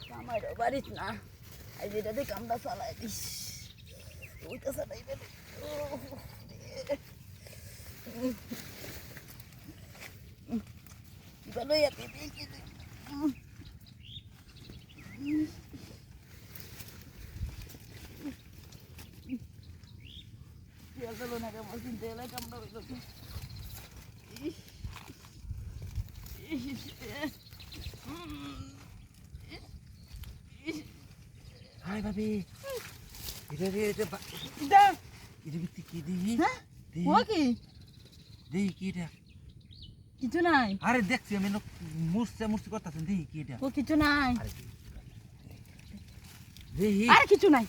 কামাইরও বাড়িত না আজ এটাতে কামটা চালাই দিস ওইটা চালাই দেবে ভালো এতে দেখি চলো না কেমন চিনতে এলে কামটা হইল হাই ভাবি এটা ভিত্তি কি দিই ও কি দিই কি এটা কিছু নাই আরে দেখছি আমি মুরসি করতেছেন দিই কি এটা ও কিছু নাই দিই আর কিছু নাই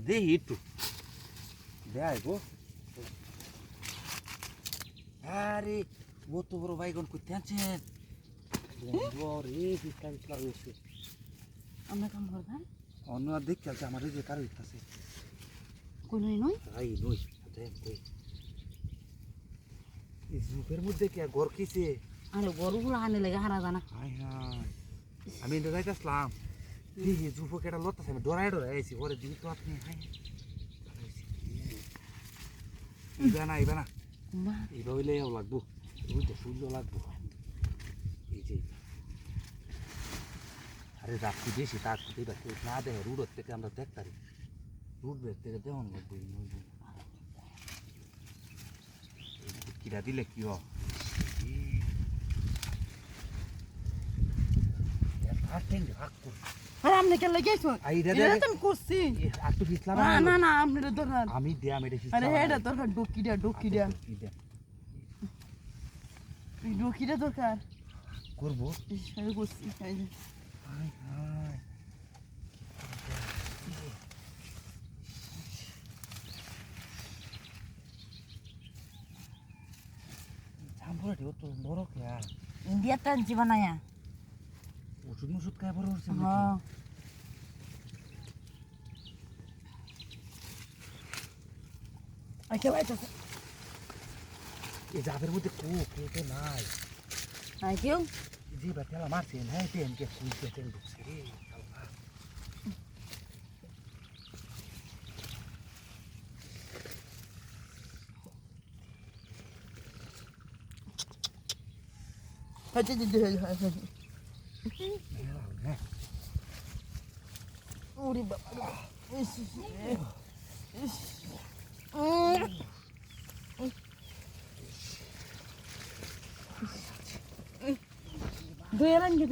দিই একটু দেয় গো আরে ও তো বড় বাইগন করতে আনছেন রে বিস্তার বিস্তার হয়েছে আমরা কাম করবেন অন্য আর দেখ চলছে আমার যে কারো ইচ্ছাছে কোনই নই তাই নই দেখ কই এই জুপের মধ্যে কি ঘর কিছে আরে গরুগুলো আনে লাগে হারা জানা হাই হাই আমি এটা যাইতাছলাম এই জুপো কেটা লতাছে আমি ডরাই আইছি ওরে দিই তো আপনি হাই ইবা না মা ইবা হইলেও লাগবো বুঝতে শুনলো লাগবো এই যে আরে রাখি বেশি তার দিবা কেউ না দেখে রুডোর থেকে আমরা দেখতারি রুড বের থেকে দেওয়ান লাগবো কিরা দিলে কি হয় আরে আপনি কে লাগাইছো আইরা এটা তো করছি একটু ফিসলাম না না আপনি দরকার আমি দেয়া মেরে ফিসলাম আরে এটা দরকার ডুকিটা এই ডুকিটা দরকার করবো এই করছি এই যে হাই হাই জাম্বুরাটি ও তো বড় খেয়া ইন্ডিয়া টানছি বানায়া ওষুধ মুষুধ খায় বড় হচ্ছে হ্যাঁ আচ্ছা ভাই এই জাবের মধ্যে কেউ নাই নাই কেউ জি বা তেলা মারছেন হ্যাঁ তেন কে কুইতে তেল ঢুকছে রে হচ্ছে দিদি ওরে বাবা দুয়েলাঙ্গে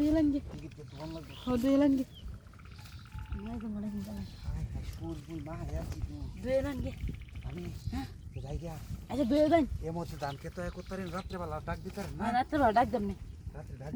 হাই হাই স্কুল বুল মা আছি দুয়েলাঙ্গে আমি যাই গিয়া আচ্ছা দুয়েলাঙ্গে এ মধ্যে ধান খেতে করতারেন রাত্রে বেলা ডাক দিতারেন না রাত্রে ডাক দেন রাত্রে ডাক